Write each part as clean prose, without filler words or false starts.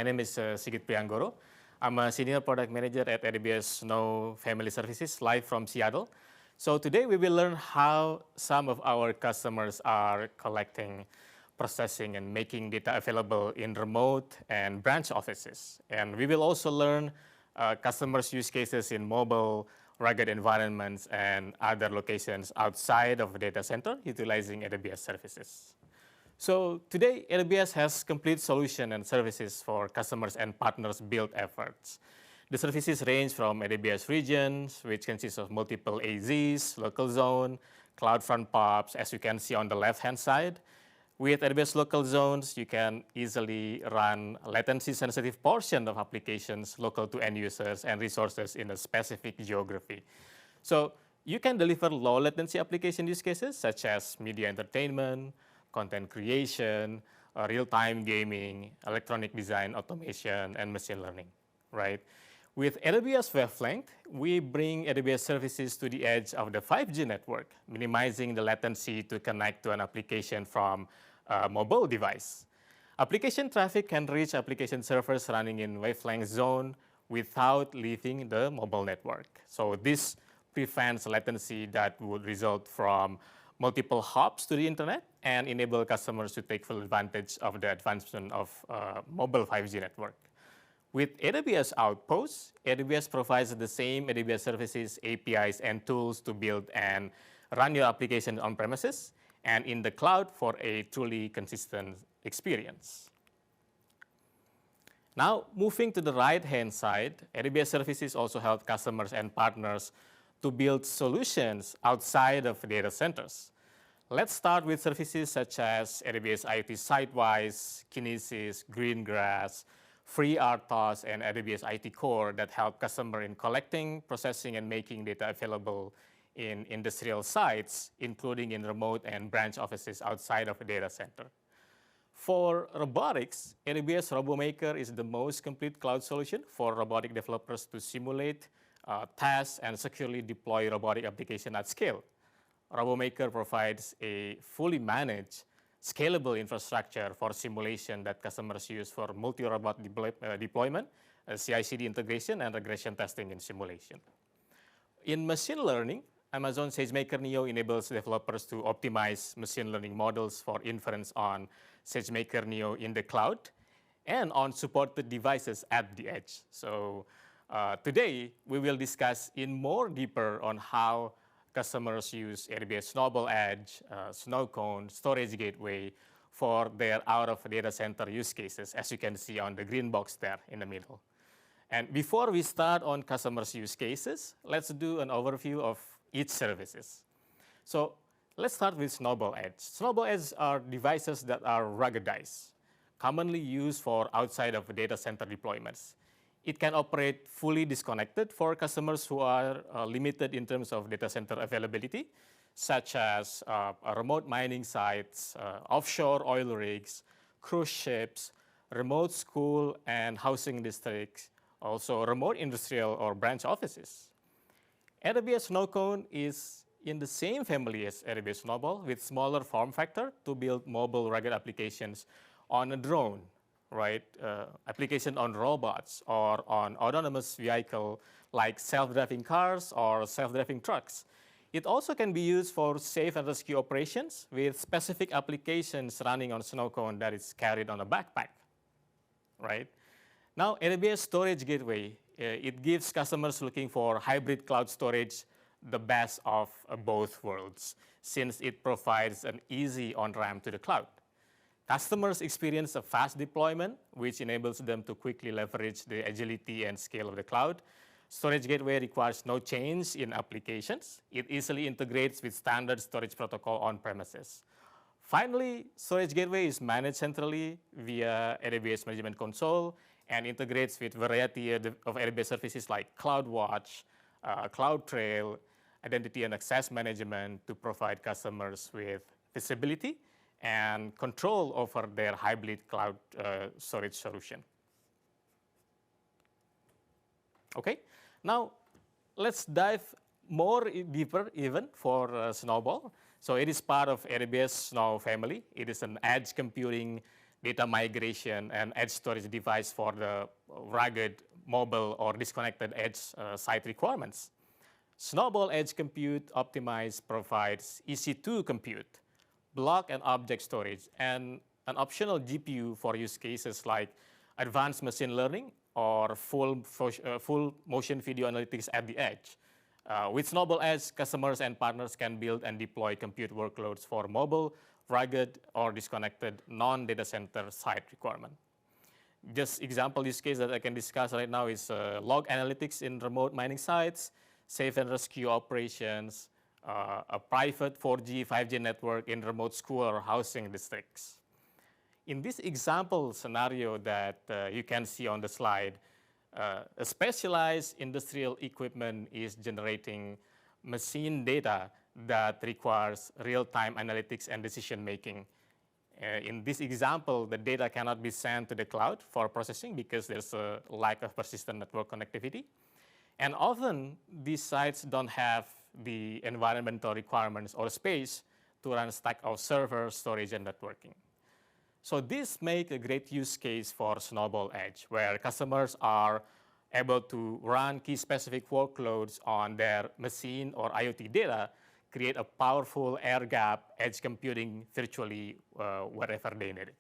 My name is Sigit Prianggoro. I'm a senior product manager at AWS Snow Family Services, live from Seattle. So today we will learn how some of our customers are collecting, processing, and making data available in remote and branch offices. And we will also learn customers' use cases in mobile, rugged environments, and other locations outside of a data center utilizing AWS services. So today, AWS has complete solution and services for customers and partners build efforts. The services range from AWS regions, which consists of multiple AZs, local zone, CloudFront POPs, as you can see on the left-hand side. With AWS local zones, you can easily run latency-sensitive portion of applications local to end users and resources in a specific geography. So you can deliver low latency application use cases such as media entertainment, content creation, real-time gaming, electronic design, automation, and machine learning, right? With AWS Wavelength, we bring AWS services to the edge of the 5G network, minimizing the latency to connect to an application from a mobile device. Application traffic can reach application servers running in wavelength zone without leaving the mobile network. So this prevents latency that would result from multiple hops to the internet and enable customers to take full advantage of the advancement of mobile 5G network. With AWS Outposts, AWS provides the same AWS services, APIs, and tools to build and run your application on premises and in the cloud for a truly consistent experience. Now, moving to the right-hand side, AWS services also help customers and partners to build solutions outside of data centers. Let's start with services such as AWS IoT Sitewise, Kinesis, Greengrass, FreeRTOS, and AWS IT Core that help customers in collecting, processing, and making data available in industrial sites, including in remote and branch offices outside of a data center. For robotics, AWS RoboMaker is the most complete cloud solution for robotic developers to simulate, test, and securely deploy robotic applications at scale. RoboMaker provides a fully managed, scalable infrastructure for simulation that customers use for multi-robot deployment, CI/CD integration, and regression testing in simulation. In machine learning, Amazon SageMaker Neo enables developers to optimize machine learning models for inference on SageMaker Neo in the cloud and on supported devices at the edge. So today, we will discuss in more deeper on how customers use AWS Snowball Edge, Snowcone, Storage Gateway for their out-of-data center use cases, as you can see on the green box there in the middle. And before we start on customers' use cases, let's do an overview of each services. So let's start with Snowball Edge. Snowball Edge are devices that are ruggedized, commonly used for outside of data center deployments. It can operate fully disconnected for customers who are limited in terms of data center availability, such as remote mining sites, offshore oil rigs, cruise ships, remote school and housing districts, also remote industrial or branch offices. AWS Snowcone is in the same family as AWS Snowball with smaller form factor to build mobile rugged applications on a drone, right? Application on robots or on autonomous vehicle like self-driving cars or self-driving trucks. It also can be used for safe and rescue operations with specific applications running on Snowcone that is carried on a backpack, right? Now, AWS Storage Gateway, it gives customers looking for hybrid cloud storage the best of both worlds, since it provides an easy on-ramp to the cloud. Customers experience a fast deployment, which enables them to quickly leverage the agility and scale of the cloud. Storage Gateway requires no change in applications. It easily integrates with standard storage protocol on premises. Finally, Storage Gateway is managed centrally via AWS Management Console and integrates with variety of AWS services like CloudWatch, CloudTrail, Identity and Access Management to provide customers with visibility and control over their hybrid cloud storage solution. Okay, now let's dive deeper even for Snowball. So it is part of AWS Snow family. It is an edge computing data migration, and edge storage device for the rugged, mobile, or disconnected edge site requirements. Snowball Edge Compute Optimized provides EC2 compute, block and object storage, and an optional GPU for use cases like advanced machine learning or full motion video analytics at the edge. With Snowball Edge, customers and partners can build and deploy compute workloads for mobile, rugged, or disconnected non-data center site requirement. Just example use case that I can discuss right now is log analytics in remote mining sites, save and rescue operations, a private 4G, 5G network in remote school or housing districts. In this example scenario that you can see on the slide, a specialized industrial equipment is generating machine data that requires real-time analytics and decision-making. In this example, the data cannot be sent to the cloud for processing because there's a lack of persistent network connectivity. And often, these sites don't have the environmental requirements or space to run a stack of servers, storage, and networking. So this makes a great use case for Snowball Edge, where customers are able to run key specific workloads on their machine or IoT data, create a powerful air-gap edge computing virtually wherever they need it.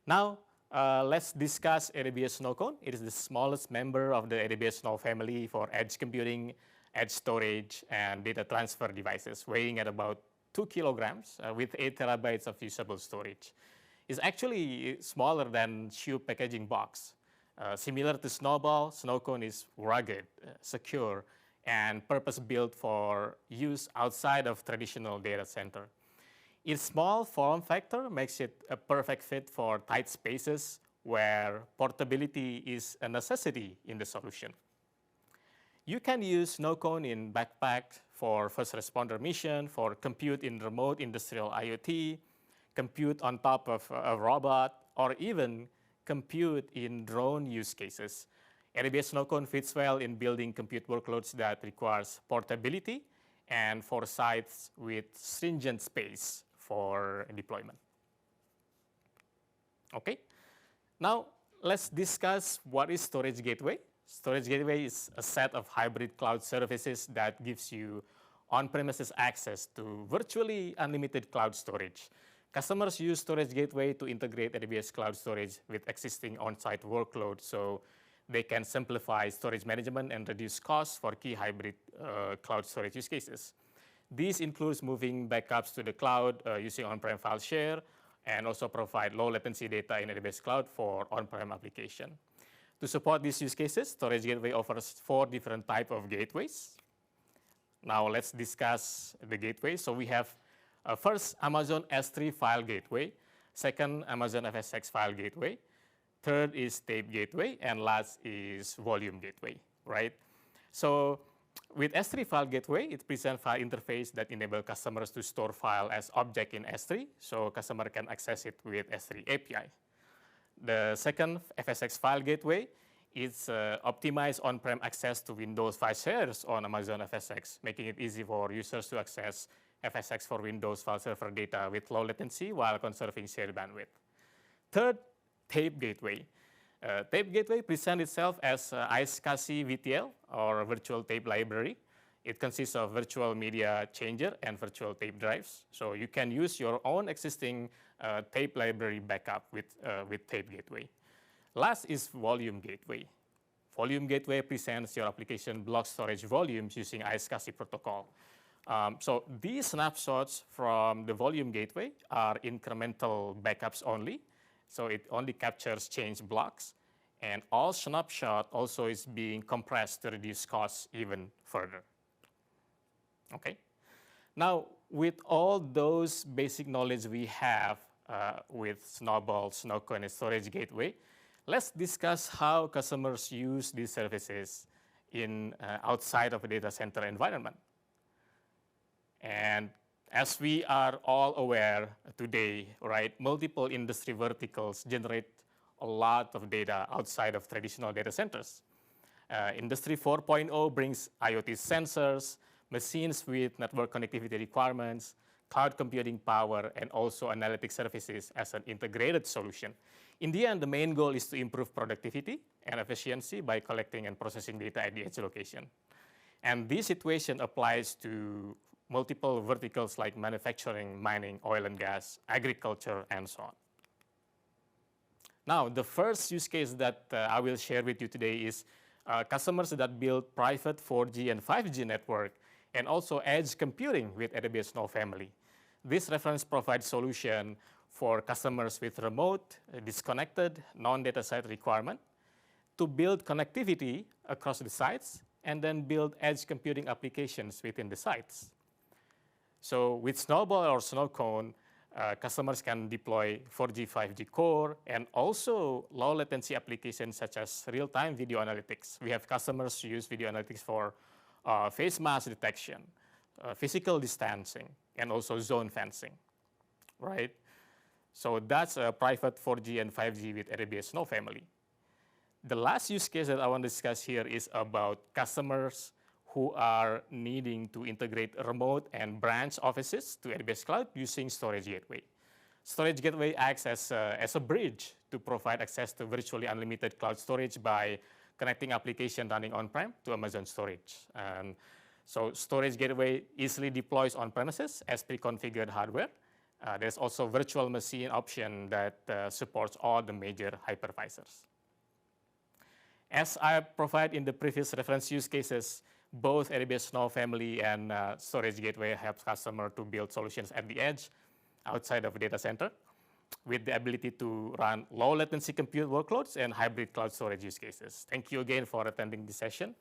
Now, let's discuss AWS Snowcone. It is the smallest member of the AWS Snow family for edge computing, edge storage, and data transfer devices, weighing at about 2 kilograms with 8 terabytes of usable storage. It's actually smaller than shoe packaging box. Similar to Snowball, Snowcone is rugged, secure, and purpose-built for use outside of traditional data center. Its small form factor makes it a perfect fit for tight spaces where portability is a necessity in the solution. You can use Snowcone in backpack for first responder mission, for compute in remote industrial IoT, compute on top of a robot, or even compute in drone use cases. AWS Snowcone fits well in building compute workloads that requires portability and for sites with stringent space for deployment. Okay, now let's discuss what is Storage Gateway. Storage Gateway is a set of hybrid cloud services that gives you on-premises access to virtually unlimited cloud storage. Customers use Storage Gateway to integrate AWS Cloud Storage with existing on-site workloads so they can simplify storage management and reduce costs for key hybrid cloud storage use cases. This includes moving backups to the cloud using on-prem file share and also provide low latency data in AWS Cloud for on-prem application. To support these use cases, Storage Gateway offers 4 different types of gateways. Now let's discuss the gateway. So we have first Amazon S3 file gateway, second Amazon FSx file gateway, third is tape gateway, and last is volume gateway, right? So with S3 file gateway, it presents file interface that enable customers to store file as object in S3, so customer can access it with S3 API. The second FSx file gateway is optimized on-prem access to Windows file shares on Amazon FSx, making it easy for users to access FSx for Windows file server data with low latency while conserving shared bandwidth. Third, tape gateway. Tape gateway presents itself as iSCSI VTL, or virtual tape library. It consists of virtual media changer and virtual tape drives. So you can use your own existing tape library backup with tape gateway. Last is volume gateway. Volume gateway presents your application block storage volumes using iSCSI protocol. So these snapshots from the volume gateway are incremental backups only. So it only captures change blocks. And all snapshot also is being compressed to reduce costs even further. Okay. Now, with all those basic knowledge we have with Snowball, Snowcone, and Storage Gateway, let's discuss how customers use these services in outside of a data center environment. And as we are all aware today, right, multiple industry verticals generate a lot of data outside of traditional data centers. Industry 4.0 brings IoT sensors, machines with network connectivity requirements, cloud computing power, and also analytic services as an integrated solution. In the end, the main goal is to improve productivity and efficiency by collecting and processing data at the edge location. And this situation applies to multiple verticals like manufacturing, mining, oil and gas, agriculture, and so on. Now, the first use case that I will share with you today is customers that build private 4G and 5G network and also edge computing with AWS Snow family. This reference provides solution for customers with remote, disconnected, non-data site requirement to build connectivity across the sites and then build edge computing applications within the sites. So with Snowball or Snowcone, customers can deploy 4G, 5G core, and also low latency applications such as real-time video analytics. We have customers who use video analytics for face mask detection, physical distancing, and also zone fencing, right? So that's a private 4G and 5G with AWS Snow family. The last use case that I want to discuss here is about customers who are needing to integrate remote and branch offices to AWS Cloud using Storage Gateway. Storage Gateway acts as a bridge to provide access to virtually unlimited cloud storage by connecting application running on-prem to Amazon storage. And so Storage Gateway easily deploys on premises as pre-configured hardware. There's also virtual machine option that supports all the major hypervisors. As I provide in the previous reference use cases, both AWS Snow family and Storage Gateway helps customer to build solutions at the edge outside of a data center with the ability to run low latency compute workloads and hybrid cloud storage use cases. Thank you again for attending this session.